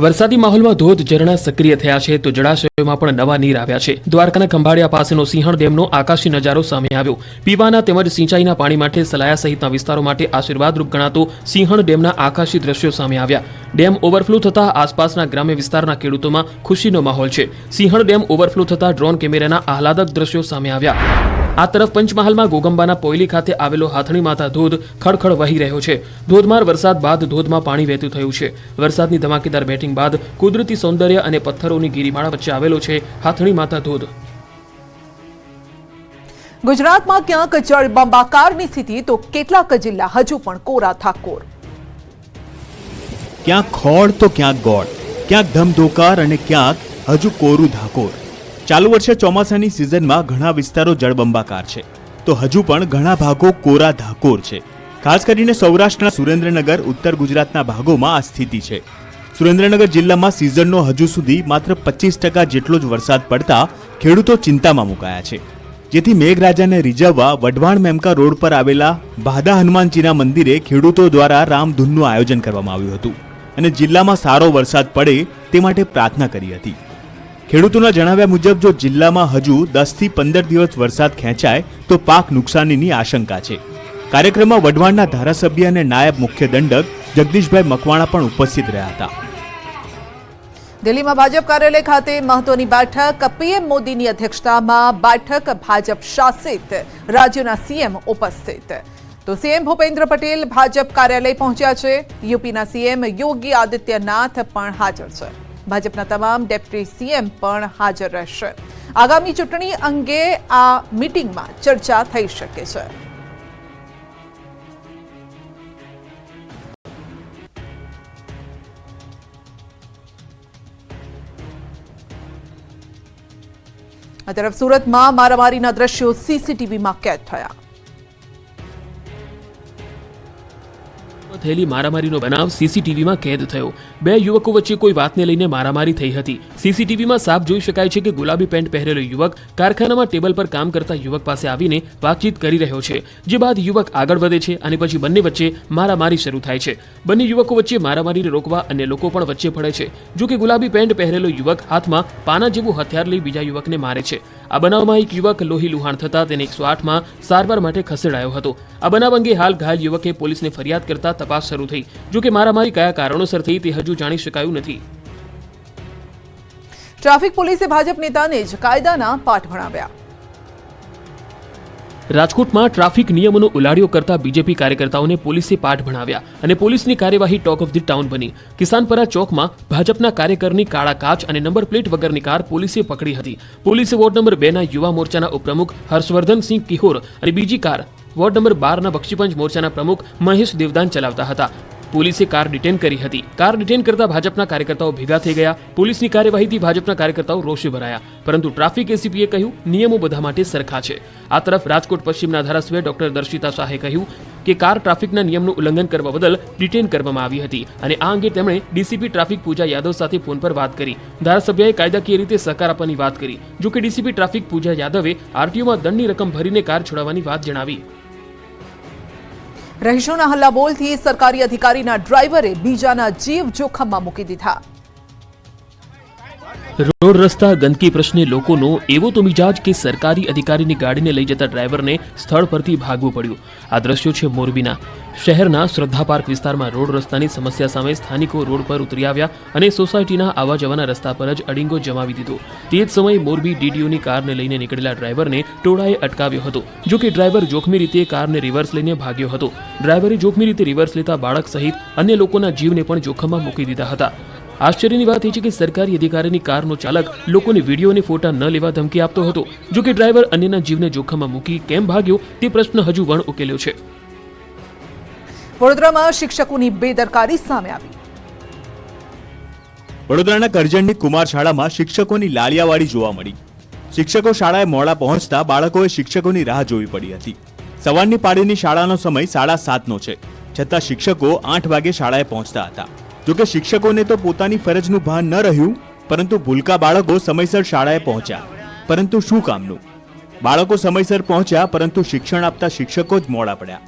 B: વરસાદી માહોલમાં ધોધ ઝરણા સક્રિય થયા છે, તો જળાશયોમાં પણ નવા નીર આવ્યા છે. દ્વારકાના ખંભાળિયા પાસેનો સિંહણ ડેમનો આકાશી નજારો સામે આવ્યો. પીવાના તેમજ સિંચાઈના પાણી માટે સલાયા સહિતના વિસ્તારો માટે આશીર્વાદરૂપ ગણાતો સિંહણ ડેમના આકાશી દ્રશ્યો સામે આવ્યા. ડેમ ઓવરફ્લો થતા આસપાસના ગ્રામ્ય વિસ્તારના ખેડૂતોમાં ખુશીનો માહોલ છે. સિંહણ ડેમ ઓવરફ્લો થતા ડ્રોન કેમેરાના આહલાદક દ્રશ્યો સામે આવ્યા. આ તરફ પંચમહાલમાં ઘોઘંબાના પોયલી ખાતે આવેલો હાથણી માતા ધોધ ખળખળ વહી રહ્યો છે. ધોધમાર વરસાદ બાદ ધોધમાં પાણી વહેતું થયું છે. વરસાદની ધમાકેદાર બેટિંગ બાદ કુદરતી સૌંદર્ય અને પથ્થરોની ગિરિમાળા વચ્ચે આવેલો છે હાથણી માતા ધોધ.
A: ગુજરાતમાં ક્યાંક જળબંબાકારની સ્થિતિ, તો કેટલાક જિલ્લા હજુ પણ કોરા ધાકોર.
D: ક્યાંક ખોળ તો ક્યાંક ગોળ, ક્યાંક ધમધોકાર અને ક્યાંક હજુ કોરું ધાકોર. ચાલુ વર્ષે ચોમાસાની સિઝનમાં ઘણા વિસ્તારો જળબંબાકાર છે, તો હજુ પણ ઘણા ભાગો કોરા ધાકોર છે. ખાસ કરીને સૌરાષ્ટ્રના સુરેન્દ્રનગર, ઉત્તર ગુજરાતના ભાગોમાં આ સ્થિતિ છે. સુરેન્દ્રનગર જિલ્લામાં સિઝનનો હજુ સુધી માત્ર 25% જેટલો જ વરસાદ પડતા ખેડૂતો ચિંતામાં મુકાયા છે. જેથી મેઘરાજાને રીઝવવા વઢવાણ મેમકા રોડ પર આવેલા ભાદા હનુમાનજીના મંદિરે ખેડૂતો દ્વારા રામધૂનનું આયોજન કરવામાં આવ્યું હતું અને જિલ્લામાં સારો વરસાદ પડે તે માટે પ્રાર્થના કરી હતી. ખેડૂતોના જણાવ્યા મુજબ જો જિલ્લામાં હજુ 10 થી 15 દિવસ વરસાદ ખેંચાય તો પાક નુકસાનીની આશંકા છે. કાર્યક્રમમાં વઢવાણના ધારાસભ્ય અને નાયબ મુખ્ય દંડક જગદીશભાઈ મકવાણા પણ ઉપસ્થિત રહ્યા હતા.
A: દિલ્હીમાં ભાજપ કાર્યાલય ખાતે મહત્વની બેઠક, પીએમ મોદીની અધ્યક્ષતામાં બેઠક, ભાજપ શાસિત રાજ્યોના સીએમ ઉપસ્થિત. તો સીએમ ભૂપેન્દ્ર પટેલ ભાજપ કાર્યાલય પહોંચ્યા છે. યુપીના સીએમ યોગી આદિત્યનાથ પણ હાજર છે. ભાજપના તમામ ડેપ્યુટી સીએમ પણ હાજર રહેશે. આગામી ચૂંટણી અંગે આ મીટિંગમાં ચર્ચા થઈ શકે છે. આ તરફ સુરતમાં મારામારીના દ્રશ્યો સીસીટીવીમાં કેદ થયા.
B: થયેલી મારામારીનો બનાવ સીસીટીવીમાં કેદ થયો. બે યુવકો વચ્ચે કોઈ વાતને લઈને મારામારી થઈ હતી. સીસીટીવીમાં સાફ જોઈ શકાય છે કે ગુલાબી પેન્ટ પહેરેલો યુવક કારખાનામાં ટેબલ પર કામ કરતા યુવક પાસે આવીને વાતચીત કરી રહ્યો છે. જે બાદ યુવક આગળ વધે છે અને પછી બંને વચ્ચે મારામારી શરૂ થાય છે. બંને યુવકો વચ્ચે મારામારીને રોકવા અન્ય લોકો પણ વચ્ચે પડે છે. જો કે ગુલાબી પેન્ટ પહેરેલો યુવક હાથમાં પાના જેવું હથિયાર લઈ બીજા યુવકને મારે છે. આ બનાવમાં એક યુવક લોહી લુહાણ થતા તેને 108માં સારવાર માટે ખસેડાયો હતો. આ બનાવ અંગે હાલ ઘાયલ યુવકે પોલીસને ફરિયાદ કરતા તપાસ શરૂ થઈ. જો કે મારામારી કયા કારણોસર થઈ તે હજુ જાણી શકાયું નથી.
A: ટ્રાફિક પોલીસે ભાજપ નેતાને જ કાયદાના પાઠ ભણાવ્યા.
B: રાજકોટમાં ટ્રાફિક નિયમોનો ઉલાળ્યો કરતા બીજેપી કાર્યકર્તાઓને પોલીસે પાઠ ભણાવ્યા અને પોલીસની કાર્યવાહી ટોક ઓફ ધી ટાઉન બની. કિસાનપરા ચોકમાં ભાજપના કાર્યકરની કાળા કાચ અને નંબર પ્લેટ વગરની કાર પોલીસે પકડી હતી. પોલીસે વોર્ડ નંબર 2ના યુવા મોરચાના ઉપપ્રમુખ હર્ષવર્ધનસિંહ કિહોર અને બીજી કાર વોર્ડ નંબર 12ના બક્ષીપંચ મોરચાના પ્રમુખ મહેશ દેવદાન ચલાવતા હતા. પોલીસે કાર ડિટેન કરી હતી. કાર ડિટેન કરતા ભાજપના કાર્યકર્તાઓ ભેગા થઈ ગયા. પોલીસની કાર્યવાહીથી ભાજપના કાર્યકર્તાઓ રોષે ભરાયા. પરંતુ ટ્રાફિક એસીપીએ કહ્યું નિયમો બધા માટે સરખા છે. આ તરફ રાજકોટ પશ્ચિમના ધારાસભ્ય ડોક્ટર દર્શિતા શાહે કહ્યું કે કાર ટ્રાફિકના નિયમનું ઉલ્લંઘન કરવા બદલ ડિટેન કરવામાં આવી હતી અને આ અંગે તેમણે ડીસીપી ટ્રાફિક પૂજા યાદવ સાથે ફોન પર વાત કરી. ધારાસભ્યએ કાયદાકીય રીતે સહકાર આપવાની વાત કરી. જો કે ડીસીપી ટ્રાફિક પૂજા યાદવે આરટીઓમાં દંડની રકમ ભરીને કાર છોડાવવાની વાત જણાવી.
A: રહીશોના હલ્લાબોલથી સરકારી અધિકારીના ડ્રાઈવરે બીજાના જીવ જોખમમાં મૂકી દીધા.
B: રોડ રસ્તા ગંદકી પ્રશ્ને લોકોનો એવો તો મિજાજ કે સરકારી અધિકારીની ગાડીને લઈ જતા ડ્રાઈવરને સ્થળ પરથી ભાગવું પડ્યું. આ દ્રશ્યો છે મોરબીના. શહેરના શ્રદ્ધા પાર્ક વિસ્તારમાં રોડ રસ્તાની સમસ્યા સામે સ્થાનિકો રોડ પર ઉતરી આવ્યા અને સોસાયટીના આવવા જવાના રસ્તા પર જ અડીંગો જમાવી દીધો. તે જ સમયે મોરબી ડીડીઓની કારને લઈને નીકળેલા ડ્રાઈવરને ટોળાએ અટકાવ્યો હતો. જો કે ડ્રાઈવર જોખમી રીતે કારને રિવર્સ લઈને ભાગ્યો હતો. ડ્રાઈવરે જોખમી રીતે રિવર્સ લેતા બાળક સહિત અન્ય લોકોના જીવને પણ જોખમમાં મૂકી દીધા હતા. આશ્ચર્યની વાત એ છે કે સરકારી અધિકારીની કારનો ચાલક લોકોને વિડીયો અને ફોટા ન લેવા ધમકી આપતો હતો. જો કે ડ્રાઈવર અન્યના જીવને જોખમમાં મૂકી કેમ ભાગ્યો તે પ્રશ્ન હજુ વણ ઉકેલ્યો છે.
A: વડોદરામાં શિક્ષકોની બેદરકારી સામે આવી.
D: વડોદરાના કરજણની કુમાર શાળામાં શિક્ષકોની લાલિયાવાડી જોવા મળી. શિક્ષકો શાળાએ મોડા પહોંચતા બાળકોએ શિક્ષકોની રાહ જોવી પડી હતી. સવારની પાળીની શાળાનો સમય 7:30નો છે, છતાં શિક્ષકો 8 વાગે શાળાએ પહોંચતા હતા. જોકે શિક્ષકોને તો પોતાની ફરજનું ભાન ન રહ્યું, પરંતુ ભૂલકા બાળકો સમયસર શાળાએ પહોંચ્યા. પરંતુ શું કામનું? બાળકો સમયસર પહોંચ્યા પરંતુ શિક્ષણ આપતા શિક્ષકો જ મોડા પડ્યા.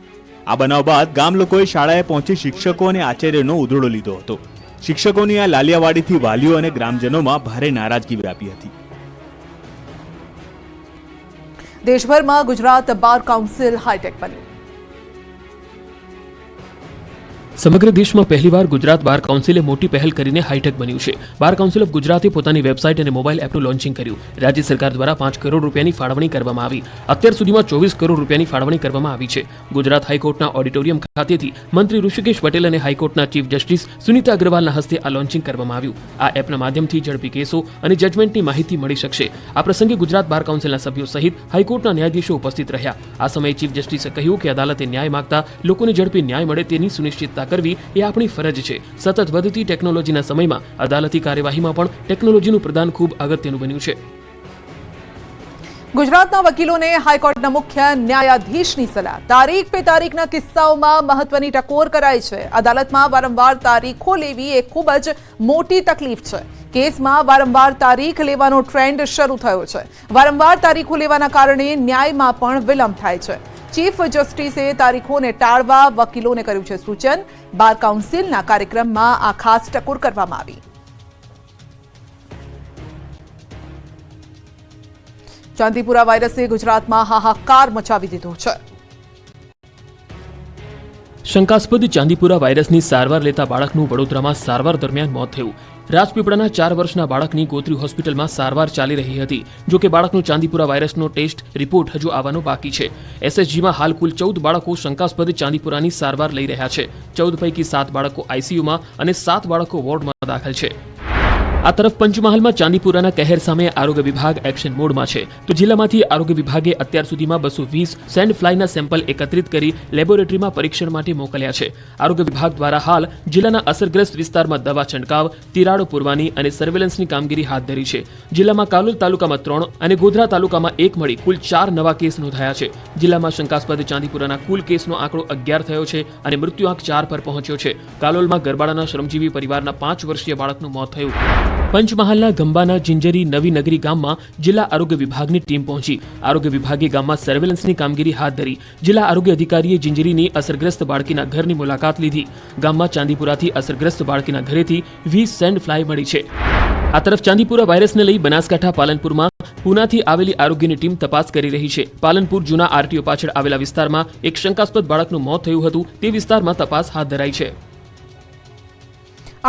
D: આ બનાવ બાદ ગામ લોકોએ શાળાએ પહોંચી શિક્ષકો અને આચાર્યનો ઉધડો લીધો હતો. શિક્ષકોની આ લાલિયાવાડીથી વાલીઓ અને ગ્રામજનોમાં ભારે નારાજગી વ્યાપી હતી.
A: દેશભરમાં ગુજરાત બાર કાઉન્સિલ હાઈટેક બન્યું.
B: સમગ્ર દેશમાં પહેલીવાર ગુજરાત બાર કાઉન્સિલે મોટી પહેલ કરીને હાઈટેક બન્યું છે. બાર કાઉન્સિલ ઓફ ગુજરાતે પોતાની વેબસાઇટ અને મોબાઈલ એપનું લોન્ચિંગ કર્યું. રાજ્ય સરકાર દ્વારા 5 કરોડ રૂપિયાની ફાળવણી કરવામાં આવી. અત્યાર સુધીમાં 24 કરોડ રૂપિયાની ફાળવણી કરવામાં આવી છે. ગુજરાત હાઈકોર્ટના ઓડિટોરિયમ ખાતેથી મંત્રી ઋષિકેશ પટેલ અને હાઈકોર્ટના ચીફ જસ્ટિસ સુનિતા અગ્રવાલના હસ્તે આ લોન્ચિંગ કરવામાં આવ્યું. આ એપના માધ્યમથી ઝડપી કેસો અને જજમેન્ટની માહિતી મળી શકશે. આ પ્રસંગે ગુજરાત બાર કાઉન્સિલના સભ્યો સહિત હાઈકોર્ટના ન્યાયાધીશો ઉપસ્થિત રહ્યા. આ સમયે ચીફ જસ્ટિસે કહ્યું કે અદાલતે ન્યાય માંગતા લોકોને ઝડપી ન્યાય મળે તેની સુનિશ્ચિતતા વ્યવસ્થા કરવી એ આપણી ફરજ છે. સતત વધતી ટેકનોલોજીના સમયમાં અદાલતી કાર્યવાહીમાં પણ ટેકનોલોજીનું પ્રદાન ખૂબ અગત્યનું બન્યું છે.
A: ગુજરાતના વકીલોને હાઈકોર્ટના મુખ્ય ન્યાયાધીશની સલાહ. તારીખ પે તારીખના કિસ્સાઓમાં મહત્વની ટકોર કરાઈ છે. અદાલતમાં વારંવાર તારીખો લેવી એ ખૂબ જ મોટી તકલીફ છે. કેસમાં વારંવાર તારીખ લેવાનો ટ્રેન્ડ શરૂ થયો છે. વારંવાર તારીખો લેવાના કારણે ન્યાયમાં પણ વિલંબ થાય છે. ચીફ જસ્ટિસે તારીખોને ટાળવા વકીલોને કર્યું છે સૂચન. બાર કાઉન્સિલના કાર્યક્રમમાં આ ખાસ ટકોર કરવામાં આવી. ચાંદીપુરા વાયરસે ગુજરાતમાં હાહાકાર મચાવી દીધો છે.
B: શંકાસ્પદ ચાંદીપુરા વાયરસની સારવાર લેતા બાળકનું વડોદરામાં સારવાર દરમિયાન મોત થયું. રાજપીપળાના 4 વર્ષના બાળકની ગોત્રી હોસ્પિટલમાં સારવાર ચાલી રહી હતી. જો કે બાળકનો ચાંદીપુરા વાયરસનો ટેસ્ટ રિપોર્ટ હજુ આવવાનો બાકી છે. એસએસજીમાં હાલ કુલ 14 બાળકો શંકાસ્પદ ચાંદીપુરાની સારવાર લઈ રહ્યા છે. 14 પૈકી 7 બાળકો આઈસીયુમાં અને 7 બાળકો વોર્ડમાં દાખલ છે. આ તરફ પંચમહાલમાં ચાંદીપુરાના કહેર સામે આરોગ્ય વિભાગ એક્શન મોડમાં છે. તો જિલ્લામાંથી આરોગ્ય વિભાગે અત્યાર સુધીમાં 220 સેન્ડ ફ્લાયના સેમ્પલ એકત્રિત કરી લેબોરેટરીમાં પરીક્ષણ માટે મોકલ્યા છે. આરોગ્ય વિભાગ દ્વારા હાલ જિલ્લાના અસરગ્રસ્ત વિસ્તારમાં દવા છંટકાવ, તિરાડો પૂરવાની અને સર્વેલન્સની કામગીરી હાથ ધરી છે. જિલ્લામાં કાલોલ તાલુકામાં 3 અને ગોધરા તાલુકામાં 1 મળી કુલ 4 નવા કેસ નોંધાયા છે. જિલ્લામાં શંકાસ્પદ ચાંદીપુરાના કુલ કેસનો આંકડો 11 થયો છે અને મૃત્યુઆંક 4 પર પહોંચ્યો છે. કાલોલમાં ગરબાડાના શ્રમજીવી પરિવારના 5 વર્ષીય બાળકનું મોત થયું. પંચમહાલના ગંબાના જિંજરી નવી નગરી ગામમાં જિલ્લા આરોગ્ય વિભાગની ટીમ પહોંચી. આરોગ્ય વિભાગે ગામમાં સર્વેલન્સની કામગીરી હાથ ધરી. જિલ્લા આરોગ્ય અધિકારીએ જિંજરીની અસરગ્રસ્ત બાળકીના ઘરની મુલાકાત લીધી. ગામમાં ચાંદીપુરાથી અસરગ્રસ્ત બાળકીના ઘરેથી 20 સેન્ડ ફ્લાય મળી છે. આ તરફ ચાંદીપુરા વાયરસને લઈ બનાસકાંઠા પાલનપુરમાં પુનાથી આવેલી આરોગ્યની ટીમ તપાસ કરી રહી છે. પાલનપુર જૂના આરટીઓ પાછળ આવેલા વિસ્તારમાં એક શંકાસ્પદ બાળકનું મોત થયું હતું. તે વિસ્તારમાં તપાસ હાથ ધરાઈ છે.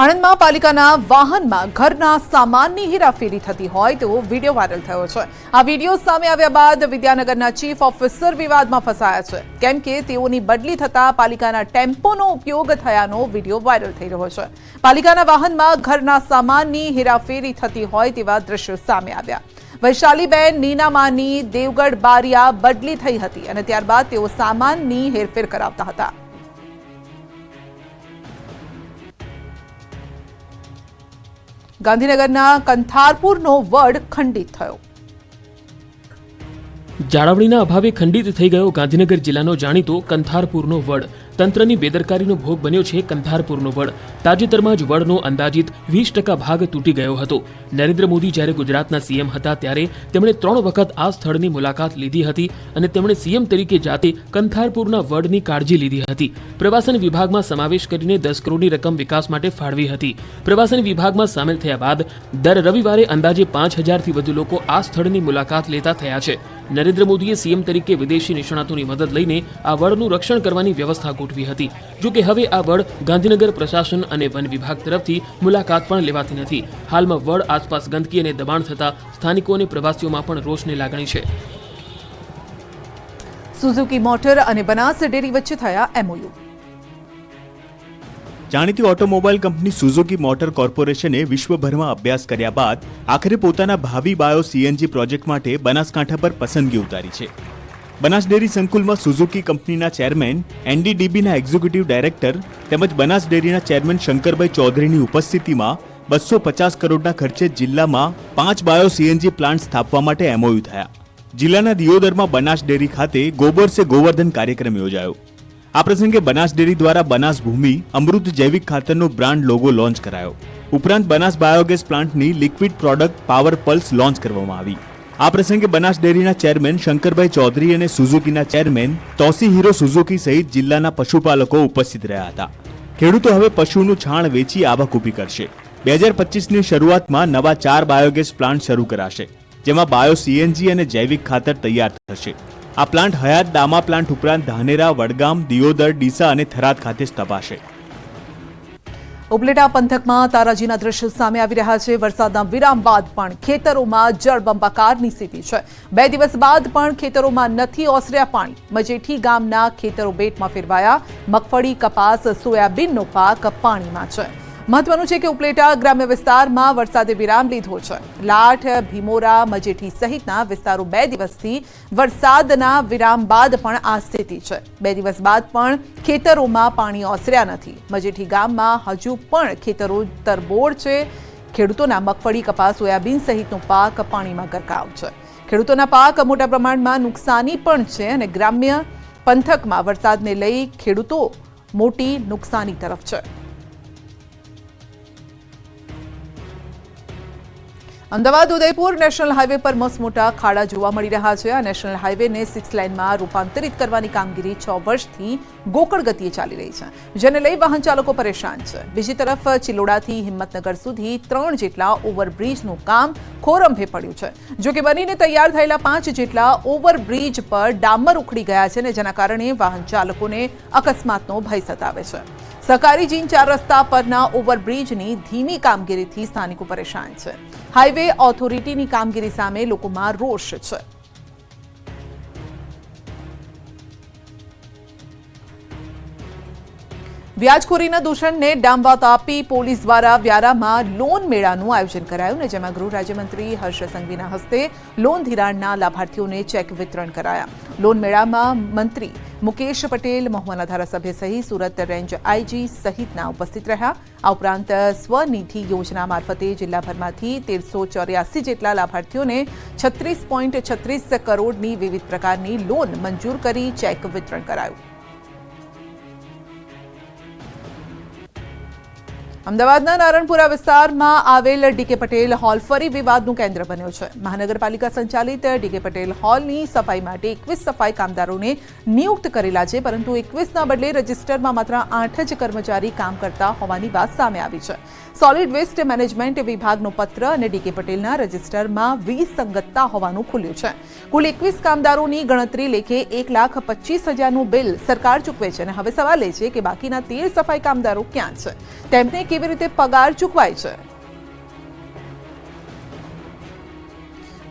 A: આણંદમાં પાલિકાના વાહનમાં ઘરના સામાનની હેરાફેરી થતી હોય તેવો વિડીયો વાયરલ થયો છે. આ વિડીયો સામે આવ્યા બાદ વિદ્યાનગરના ચીફ ઓફિસર વિવાદમાં ફસાયા છે. કેમ કે તેઓની બદલી થતા પાલિકાના ટેમ્પોનો ઉપયોગ થયાનો વિડીયો વાયરલ થઈ રહ્યો છે. પાલિકાના વાહનમાં ઘરના સામાનની હેરાફેરી થતી હોય તેવા દ્રશ્યો સામે આવ્યા. વૈશાલીબેન નીનામાની દેવગઢ બારિયા બદલી થઈ હતી અને ત્યારબાદ તેઓ સામાનની હેરફેર કરાવતા હતા. ગાંધીનગરના કંથારપુરનો વડ ખંડિત થયો.
B: જાળવણીના અભાવે ખંડિત થઈ ગયો ગાંધીનગર જિલ્લાનો જાણીતો કંથારપુરનો વડ. તંત્રની બેદરકારીનો ભોગ બન્યો છે કંથારપુરનો વડ. તાજેતરમાં જ વડનો અંદાજિત 20% ભાગ તૂટી ગયો હતો. નરેન્દ્ર મોદી જ્યારે ગુજરાતના સીએમ હતા ત્યારે તેમણે 3 વખત આ સ્થળની મુલાકાત લીધી હતી અને તેમણે સીએમ તરીકે જાતે કંથારપુરના વડની કાળજી લીધી હતી. પ્રવાસન વિભાગમાં સમાવેશ કરીને 10 કરોડની રકમ વિકાસ માટે ફાળવી હતી. પ્રવાસન વિભાગમાં સામેલ થયા બાદ દર રવિવારે અંદાજે 5000થી વધુ લોકો આ સ્થળની મુલાકાત લેતા થયા છે. નરેન્દ્ર મોદીએ સીએમ તરીકે વિદેશી નિષ્ણાતોની મદદ લઈને આ વડનું રક્ષણ કરવાની વ્યવસ્થા ગોઠવી હતી. જો કે હવે આ વડ ગાંધીનગર પ્રશાસન અને વન વિભાગ તરફથી મુલાકાત પણ લેવાતી નથી. હાલમાં વડ આસપાસ ગંદકી અને દબાણ થતા સ્થાનિકો અને પ્રવાસીઓમાં પણ રોષની લાગણી છે.
A: સુઝુકી મોટર અને બનાસ ડેરી વચ્ચે થયા એમઓયુ.
D: જાણીતી ઓટોમોબાઈલ કંપની સુઝુકી મોટર કોર્પોરેશને વિશ્વભરમાં અભ્યાસ કર્યા બાદ આખરે પોતાના ભાવિ બાયો સીએનજી પ્રોજેક્ટ માટે બનાસકાંઠા પર પસંદગી ઉતારી છે. બનાસ ડેરી સંકુલમાં સુઝુકી કંપનીના ચેરમેન, એનડીડીબીના એક્ઝિક્યુટિવ ડાયરેક્ટર તેમજ બનાસ ડેરીના ચેરમેન શંકરભાઈ ચૌધરીની ઉપસ્થિતિમાં 250 કરોડના ખર્ચે જિલ્લામાં 5 બાયો સીએનજી પ્લાન્ટ સ્થાપવા માટે એમઓયુ થયા. જિલ્લાના દિયોદરમાં બનાસ ડેરી ખાતે ગોબર સે ગોવર્ધન કાર્યક્રમ યોજાયો. આ પ્રસંગે બનાસ ડેરી દ્વારા બનાસ ભૂમિ અમૃત જૈવિક ખાતરનો બ્રાન્ડ લોગો લોન્ચ કરાયો. ઉપરાંત બનાસ બાયોગેસ પ્લાન્ટની liquid product power pulse launch કરવામાં આવી. આ પ્રસંગે બનાસ ડેરીના ચેરમેન શંકરભાઈ ચૌધરી અને સુઝુકીના ચેરમેન તોસીહિરો સુઝુકી સહિત જિલ્લાના પશુપાલકો ઉપસ્થિત રહ્યા હતા. ખેડૂતો હવે પશુનું છાણ વેચી આવક ઊભી કરશે. 2025ની શરૂઆતમાં નવા 4 બાયોગેસ પ્લાન્ટ શરૂ કરાશે, જેમાં બાયો સીએનજી અને જૈવિક ખાતર તૈયાર થશે. આ પ્લાન્ટ હયાત દામા પ્લાન્ટ ઉપરાંત ધાનેરા, વડગામ, દિયોદર, ડીસા અને થરાદ ખાતે સ્થપાશે.
A: ઉપલેટા પંથકમાં તારાજીના દ્રશ્યો સામે આવી રહ્યા છે. વરસાદના વિરામ બાદ પણ ખેતરોમાં જળબંબાકારની સ્થિતિ છે. 2 દિવસ બાદ પણ ખેતરોમાં નથી ઓસર્યા પાણી. મજેઠી ગામના ખેતરો બેટમાં ફેરવાયા. મગફળી, કપાસ, સોયાબીનનો પાક પાણીમાં છે. મહત્વનું છે કે ઉપલેટા ગ્રામ્ય વિસ્તારમાં વરસાદે વિરામ લીધો છે. લાઠ, ભીમોરા, મજેઠી સહિતના વિસ્તારો 2 દિવસથી વરસાદના વિરામ બાદ પણ આ સ્થિતિ છે. 2 દિવસ બાદ પણ ખેતરોમાં પાણી ઓસર્યા નથી. મજેઠી ગામમાં હજુ પણ ખેતરો તરબોળ છે. ખેડૂતોના મગફળી, કપાસ, સોયાબીન સહિતનો પાક પાણીમાં ગરકાવ છે. ખેડૂતોના પાક મોટા પ્રમાણમાં નુકસાની પણ છે અને ગ્રામ્ય પંથકમાં વરસાદને લઈ ખેડૂતો મોટી નુકસાની તરફ છે. અમદાવાદ ઉદયપુર નેશનલ હાઈવે પર મસમોટા ખાડા જોવા મળી રહ્યા છે. આ નેશનલ હાઈવેને 6 લાઇનમાં રૂપાંતરિત કરવાની કામગીરી 6 વર્ષથી ગોકળ ગતિએ ચાલી રહી છે, જેને લઈ વાહન ચાલકો પરેશાન છે. બીજી તરફ ચિલોડાથી હિંમતનગર સુધી 3 જેટલા ઓવરબ્રિજનું કામ ખોરંભે પડ્યું છે. જો કે બનીને તૈયાર થયેલા 5 જેટલા ઓવરબ્રિજ પર ડામર ઉખડી ગયા છે, જેના કારણે વાહન ચાલકોને અકસ્માતનો ભય સતાવે છે. સહકારી જીન 4 રસ્તા પરના ઓવરબ્રિજની ધીમી કામગીરીથી સ્થાનિકો પરેશાન છે. હાઈવે ઓથોરિટીની કામગીરી સામે લોકોમાં રોષ છે. વ્યાજખોરીના દૂષણને ડામવા તાપી પોલીસ દ્વારા વ્યારામાં લોન મેળાનું આયોજન કરાયું ને જેમાં ગૃહ રાજ્યમંત્રી હર્ષ સંઘવીના હસ્તે લોન ધિરાણના લાભાર્થીઓને ચેક વિતરણ કરાયા. લોન મેળામાં મંત્રી મુકેશ પટેલ, મહુવાના ધારાસભ્ય સહિત સુરત રેન્જ આઈજી સહિતના ઉપસ્થિત રહ્યા. આ ઉપરાંત સ્વનિધિ યોજના મારફતે જિલ્લાભરમાંથી 1384 જેટલા લાભાર્થીઓને 36.36 કરોડની વિવિધ પ્રકારની લોન મંજૂર કરી ચેક વિતરણ કરાયું. અમદાવાદના નારણપુરા વિસ્તારમાં આવેલ ડીકે પટેલ હોલ ફરી વિવાદનું કેન્દ્ર બન્યો છે. મહાનગરપાલિકા સંચાલિત ડીકે પટેલ હોલની સફાઈ માટે 21 સફાઈ કામદારોને નિયુક્ત કરેલા છે, પરંતુ 21ના બદલે રજિસ્ટરમાં માત્ર 8 જ કર્મચારી કામ કરતા હોવાની વાત સામે આવી છે. સોલિડ વેસ્ટ મેનેજમેન્ટ વિભાગનો પત્ર અને ડીકે પટેલના રજિસ્ટરમાં વિસંગતતા હોવાનું ખુલ્યું છે. કુલ 21 કામદારોની ગણતરી લેખે 1,25,000નું બિલ સરકાર ચૂકવે છે અને હવે સવાલ એ છે કે બાકીના 13 સફાઈ કામદારો ક્યાં છે, તેમને કેવી રીતે પગાર ચૂકવાય છે.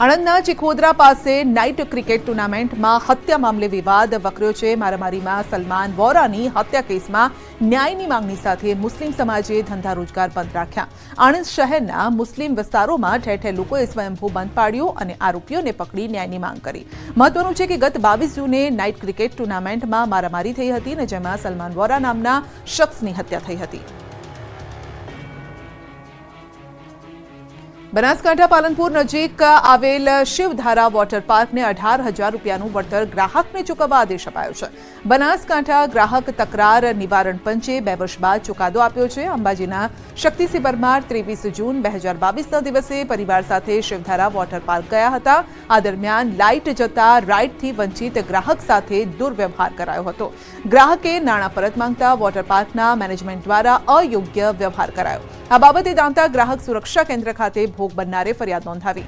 A: આણંદના ચિખોદરા પાસે નાઇટ ક્રિકેટ ટુર્નામેન્ટમાં હત્યા મામલે વિવાદ વકર્યો છે. મારામારીમાં સલમાન વોરાની હત્યા કેસમાં ન્યાયની માંગણી સાથે મુસ્લિમ સમાજે ધંધા રોજગાર બંધ રાખ્યા. આણંદ શહેરના મુસ્લિમ વિસ્તારોમાં ઠેર ઠેર લોકોએ સ્વયંભૂ બંધ પાડ્યો અને આરોપીઓને પકડી ન્યાયની માંગ કરી. મહત્વનું છે કે ગત 22 જૂને નાઇટ ક્રિકેટ ટુર્નામેન્ટમાં મારામારી થઈ હતી અને જેમાં સલમાન વોરા નામના શખ્સની હત્યા થઈ હતી. બનાસકાંઠા પાલનપુર નજીક આવેલ શિવધારા વોટર પાર્કને 18,000 રૂપિયાનું વળતર ગ્રાહકને ચૂકવવા આદેશ અપાયો છે. બનાસકાંઠા ગ્રાહક તકરાર નિવારણ પંચે 2 વર્ષ બાદ ચુકાદો આપ્યો છે. અંબાજીના શક્તિસિંહ પરમાર 23 જૂન 2022ના દિવસે પરિવાર સાથે શિવધારા વોટર પાર્ક ગયા હતા. આ દરમિયાન લાઇટ જતા રાઇડથી વંચિત ગ્રાહક સાથે દુર્વ્યવહાર કરાયો હતો. ગ્રાહકે નાણાં પરત માંગતા વોટર પાર્કના મેનેજમેન્ટ દ્વારા અયોગ્ય વ્યવહાર કરાયો. આ બાબતે દાંતા ગ્રાહક સુરક્ષા કેન્દ્ર ખાતે ભોગ બનનારે ફરિયાદ નોંધાવી.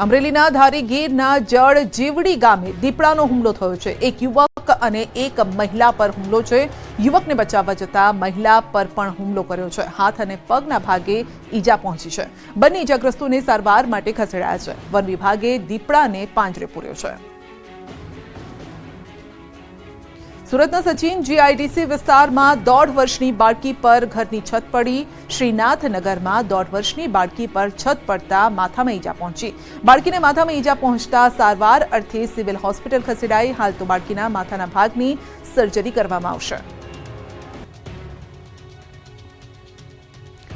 A: અમરેલીના ધારી ગીરના જળ જીવડી ગામે દીપડાનો હુમલો થયો છે. એક યુવક અને એક મહિલા પર હુમલો છે. યુવકને બચાવવા જતા મહિલા પર પણ હુમલો કર્યો છે. હાથ અને પગના ભાગે ઈજા પહોંચી છે. બંને ઈજાગ્રસ્તોને સારવાર માટે ખસેડાયા છે. વન વિભાગે દીપડાને પાંજરે પૂર્યો છે. સુરતના સચિન જીઆઈડીસી વિસ્તારમાં 1.5 વર્ષની બાળકી પર ઘરની છત પડી. શ્રીનાથનગરમાં 1.5 વર્ષની બાળકી પર છત પડતા માથામાં ઈજા પહોંચી. બાળકીને માથામાં ઈજા પહોંચતા સારવાર અર્થે સિવિલ હોસ્પિટલ ખસેડાઈ. હાલ તો બાળકીના માથાના ભાગની સર્જરી કરવામાં આવશે.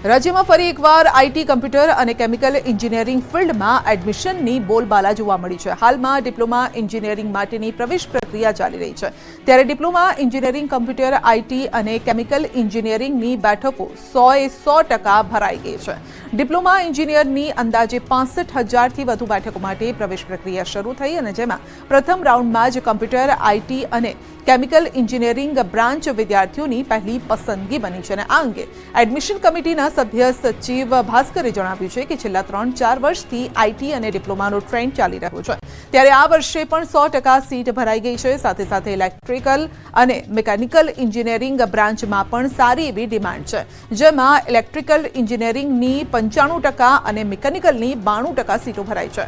A: રાજ્યમાં ફરી એકવાર આઈટી, કમ્પ્યુટર અને કેમિકલ એન્જિનિયરિંગ ફિલ્ડમાં એડમિશનની બોલબાલા જોવા મળી છે. હાલમાં ડિપ્લોમા એન્જિનિયરિંગ માટેની પ્રવેશ પ્રક્રિયા ચાલી રહી છે. ત્યારે ડિપ્લોમા એન્જિનિયરિંગ, કમ્પ્યુટર, આઈટી અને કેમિકલ એન્જિનિયરિંગની બેઠકો 100% ભરાઈ ગઈ છે. ડિપ્લોમા એન્જિનિયરની અંદાજે 65,000થી વધુ બેઠકો માટે પ્રવેશ પ્રક્રિયા શરૂ થઈ અને જેમાં પ્રથમ રાઉન્ડમાં જ કમ્પ્યુટર, આઈટી અને કેમિકલ એન્જિનિયરિંગ બ્રાન્ચ વિદ્યાર્થીઓની પહેલી પસંદગી બની છે. અને આ અંગે એડમિશન કમિટીના સભ્ય સચિવ ભાસ્કરે જણાવ્યું છે કે છેલ્લા 3-4 વર્ષથી આઈટી અને ડિપ્લોમાનો ટ્રેન્ડ ચાલી રહ્યો છે. ત્યારે આ વર્ષે પણ 100% સીટ ભરાઈ ગઈ છે. સાથે સાથે ઇલેક્ટ્રિકલ અને મિકેનિકલ એન્જિનિયરિંગ બ્રાન્ચમાં પણ સારી એવી ડિમાન્ડ છે, જેમાં ઇલેક્ટ્રિકલ એન્જિનિયરિંગની 95% અને મિકેનિકલની 92% સીટો ભરાઈ છે.